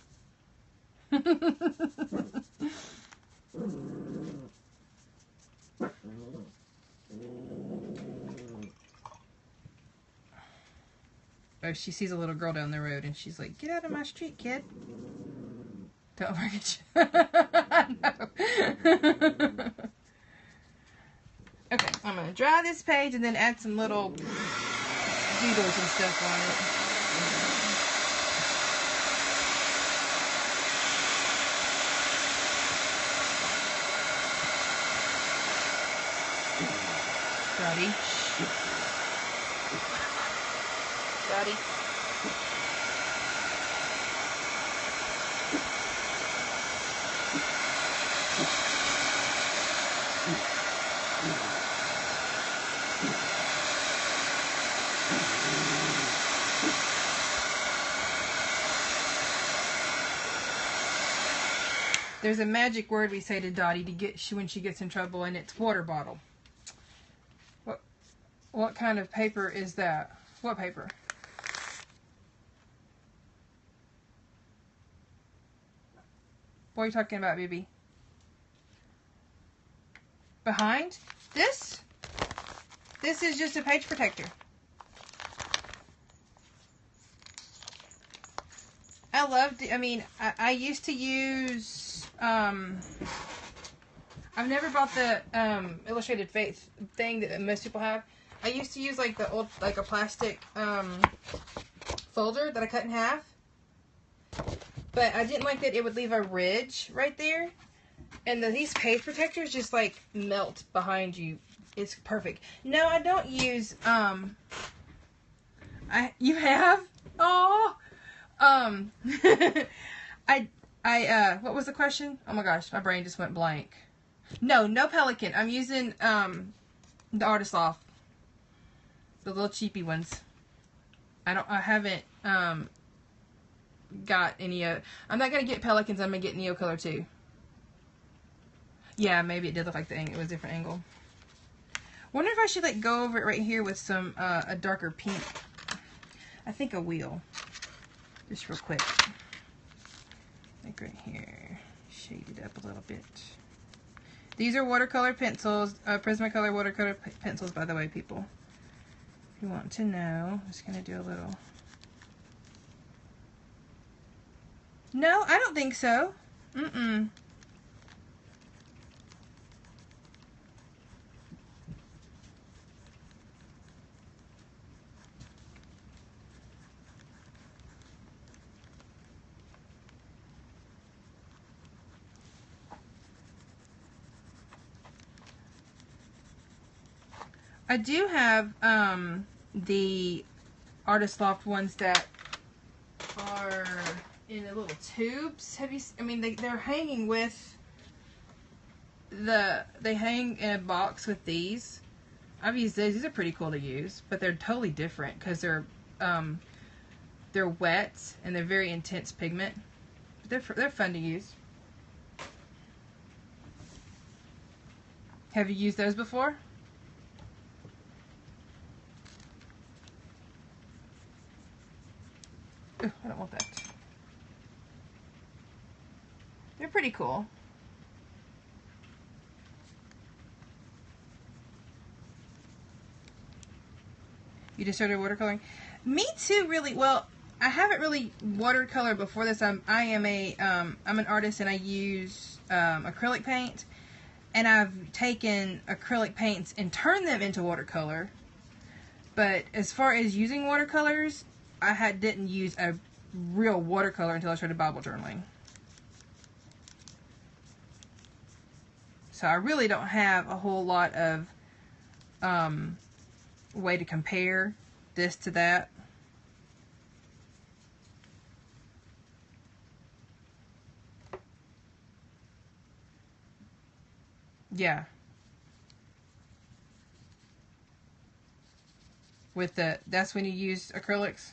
Oh, she sees a little girl down the road and she's like, get out of my street, kid. Don't forget you. No. Okay, I'm going to dry this page and then add some little doodles and stuff on it. Ready? Dottie. There's a magic word we say to Dottie to get when she gets in trouble, and it's water bottle. What kind of paper is that? What paper? What are you talking about, baby? Behind? This? This is just a page protector. I loved it. I mean, I used to use, I've never bought the illustrated face thing that most people have. I used to use like the old, like a plastic folder that I cut in half. But I didn't like that it would leave a ridge right there. And these page protectors just like melt behind you. It's perfect. No, I don't use, you have? Oh, what was the question? Oh my gosh, my brain just went blank. No Pelican. I'm using, the Artist Loft. The little cheapy ones. I haven't, got any, I'm not gonna get Pelicans, I'm gonna get Neo Color too. Yeah, maybe it did look like it was a different angle. Wonder if I should like go over it right here with some, a darker pink. I think I will. Just real quick. Like right here. Shade it up a little bit. These are watercolor pencils. Prismacolor watercolor pencils, by the way, people. If you want to know. I'm just going to do a little. No, I don't think so. Mm-mm. I do have the Artist Loft ones that are in the little tubes. Have you? I mean, they're hanging with they hang in a box with these. I've used these. These are pretty cool to use, but they're totally different because they're wet and they're very intense pigment. They're fun to use. Have you used those before? Ooh, I don't want that. They're pretty cool. You just started watercoloring? Me too, really. Well, I haven't really watercolored before this. I'm an artist and I use acrylic paint, and I've taken acrylic paints and turned them into watercolor. But as far as using watercolors, I didn't use a real watercolor until I started Bible journaling. So I really don't have a whole lot of way to compare this to that. Yeah. With that's when you use acrylics.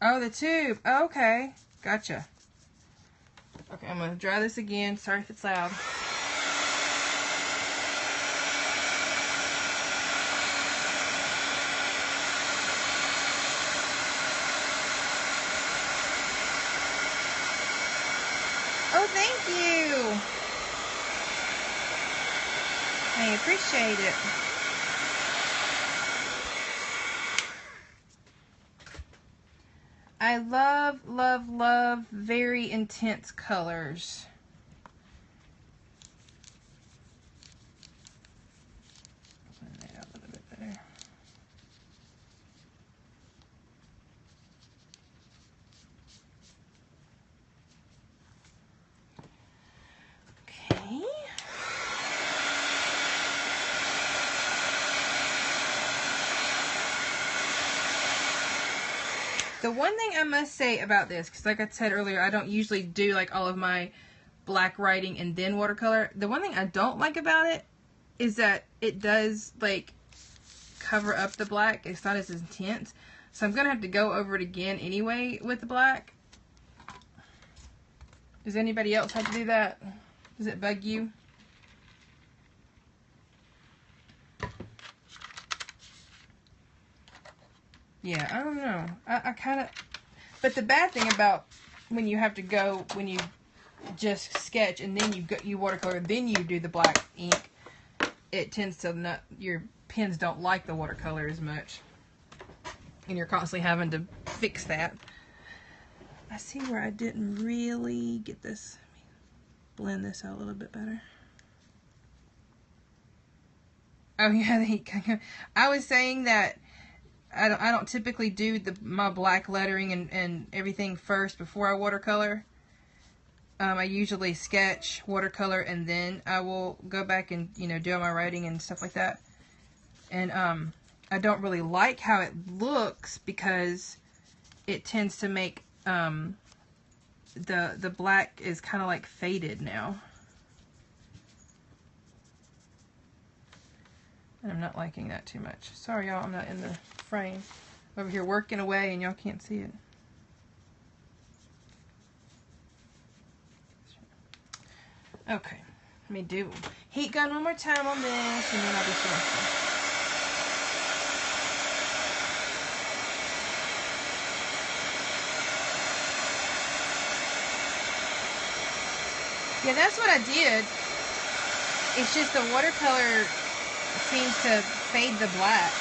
Oh, the tube. Oh, okay. Gotcha. Okay, I'm going to dry this again. Sorry if it's loud. Oh, thank you. I appreciate it. I love, love, love very intense colors. Open that out a little bit better. The one thing I must say about this, because like I said earlier, I don't usually do like all of my black writing and then watercolor. The one thing I don't like about it is that it does like cover up the black. It's not as intense. So I'm going to have to go over it again anyway with the black. Does anybody else have to do that? Does it bug you? Yeah, I don't know. I kind of... But the bad thing about when you have to go, when you just sketch and then you watercolor, then you do the black ink, it tends to not... Your pens don't like the watercolor as much. And you're constantly having to fix that. I see where I didn't really get this. Let me blend this out a little bit better. Oh yeah, the heat. I was saying that I don't typically do my black lettering and everything first before I watercolor. I usually sketch, watercolor, and then I will go back and do all my writing and stuff like that. And I don't really like how it looks because it tends to make the black is kind of like faded now. And I'm not liking that too much. Sorry y'all, I'm not in the frame. I'm over here working away and y'all can't see it. Okay, let me do heat gun one more time on this and then I'll be finished. Yeah, that's what I did. It's just the watercolor seems to fade the black.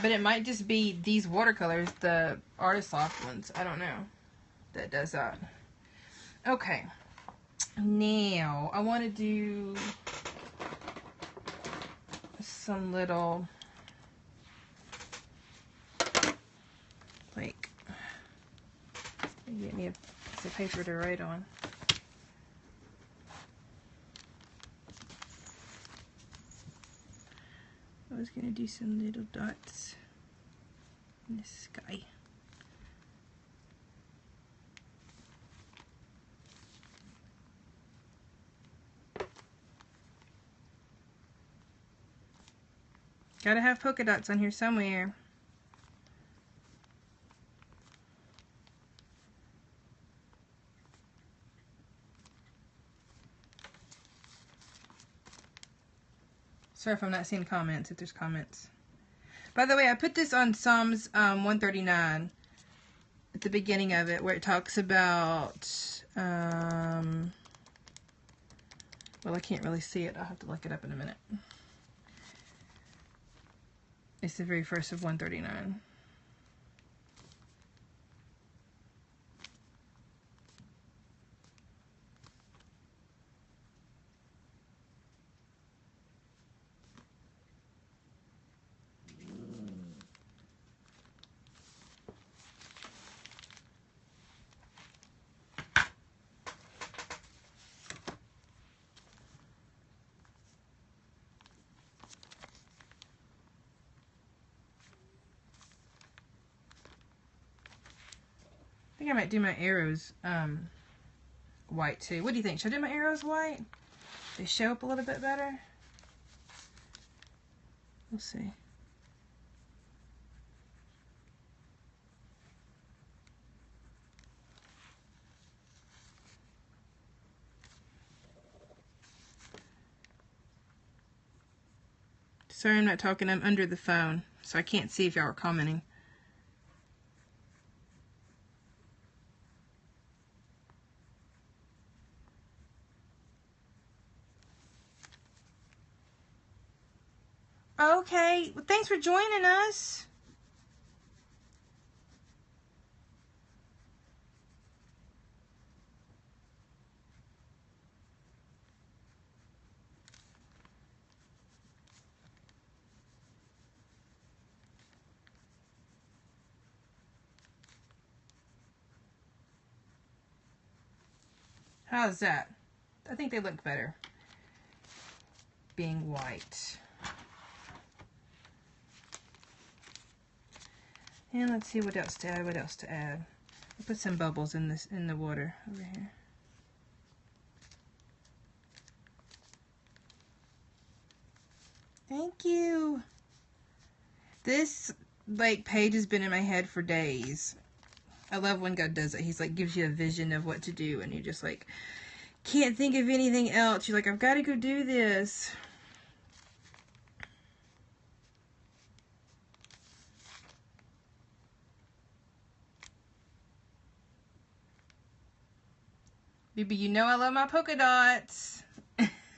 But it might just be these watercolors, the Artist Loft ones. I don't know. That does that. Okay. Now, I want to do some little, like, get me a piece of paper to write on. I was going to do some little dots in the sky. Gotta have polka dots on here somewhere. Sorry if I'm not seeing comments, if there's comments. By the way, I put this on Psalms 139 at the beginning of it, where it talks about, well, I can't really see it. I'll have to look it up in a minute. It's the very first of 139. I think I might do my arrows white too. What do you think? Should I do my arrows white? They show up a little bit better? We'll see. Sorry I'm not talking. I'm under the phone, so I can't see if y'all are commenting. Okay, well, thanks for joining us. How's that? I think they look better being white. And let's see what else to add. What else to add? I'll put some bubbles in the water over here. Thank you. This like page has been in my head for days. I love when God does it. He's like gives you a vision of what to do, and you just like can't think of anything else. You're like, I've got to go do this. Baby, you know I love my polka dots.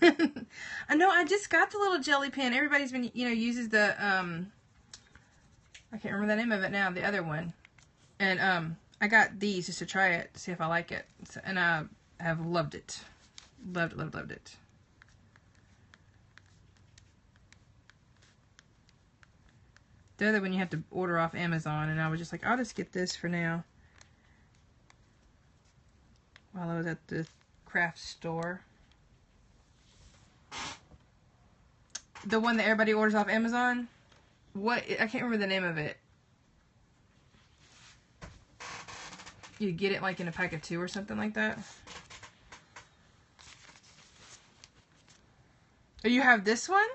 I know, I just got the little jelly pen. Everybody's been, you know, uses the, I can't remember the name of it now, the other one. And, I got these just to try it, to see if I like it. So, and I have loved it. Loved it, loved, loved it. The other one you have to order off Amazon, and I was just like, I'll just get this for now. While I was at the craft store. The one that everybody orders off Amazon? What? I can't remember the name of it. You get it like in a pack of 2 or something like that. Oh, you have this one?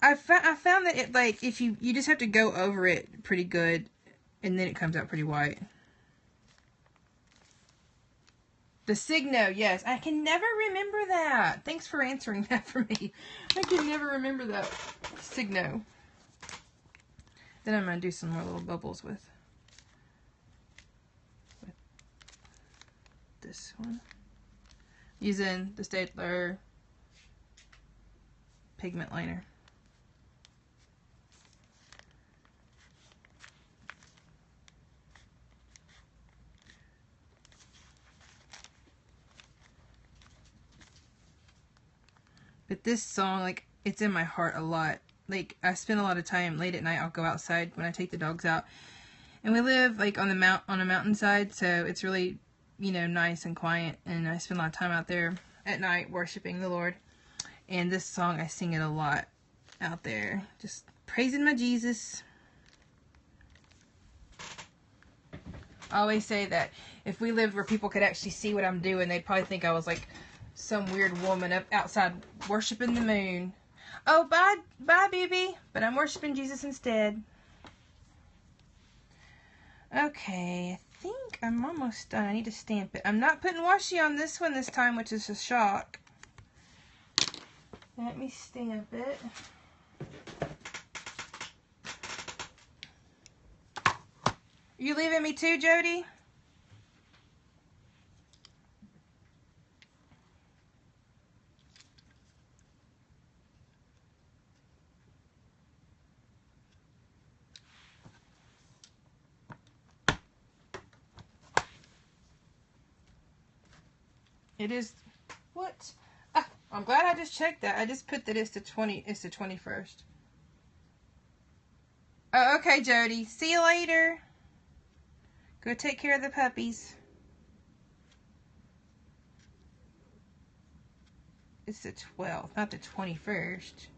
I found that it like if you just have to go over it pretty good, and then it comes out pretty white. The Signo, yes. I can never remember that. Thanks for answering that for me. I can never remember that. Signo. Then I'm going to do some more little bubbles with this one. Using the Stapler pigment liner. But this song, like, it's in my heart a lot. Like, I spend a lot of time late at night. I'll go outside when I take the dogs out. And we live, like, on a mountainside, so it's really, you know, nice and quiet. And I spend a lot of time out there at night worshiping the Lord. And this song, I sing it a lot out there. Just praising my Jesus. I always say that if we lived where people could actually see what I'm doing, they'd probably think I was, like, some weird woman up outside worshiping the moon. Oh, bye, baby. But I'm worshiping Jesus instead. Okay, I think I'm almost done. I need to stamp it. I'm not putting washi on this one this time, which is a shock. Let me stamp it. You leaving me too, Jody? It is, what? Ah, I'm glad I just checked that. I just put that it's the 21st. Oh, okay, Jody. See you later. Go take care of the puppies. It's the 12th, not the 21st.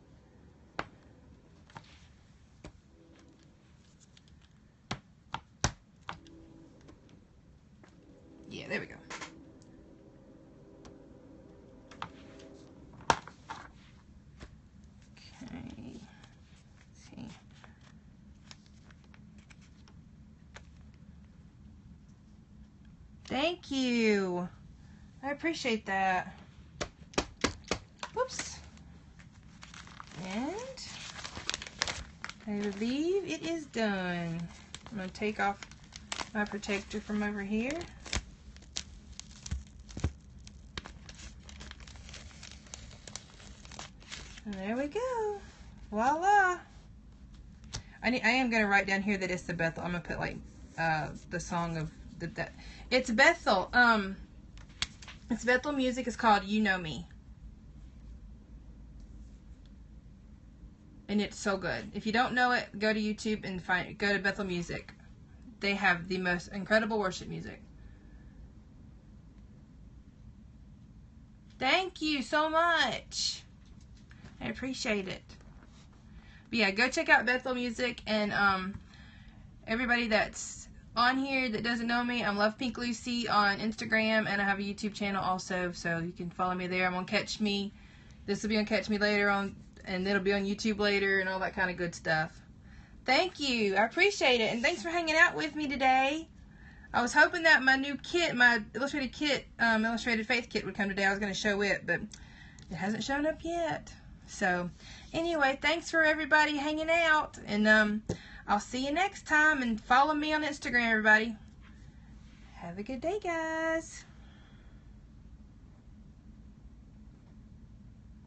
Yeah, there we go. Thank you. I appreciate that. Whoops. And I believe it is done. I'm going to take off my protector from over here. And there we go. Voila. I am going to write down here that it's the Bethel. I'm going to put like the song of that. It's Bethel. It's Bethel music. It's called You Know Me. And it's so good. If you don't know it, go to YouTube and go to Bethel Music. They have the most incredible worship music. Thank you so much. I appreciate it. But yeah, go check out Bethel Music, and everybody that's on here that doesn't know me, I'm Lovepinklucy on Instagram, and I have a YouTube channel also, so you can follow me there. I'm on Catch Me. This will be on Catch Me later on, and it'll be on YouTube later, and all that kind of good stuff. Thank you. I appreciate it, and thanks for hanging out with me today. I was hoping that my new kit, my illustrated kit, Illustrated Faith kit would come today. I was going to show it, but it hasn't shown up yet. So, anyway, thanks for everybody hanging out, and I'll see you next time, and follow me on Instagram, everybody. Have a good day, guys.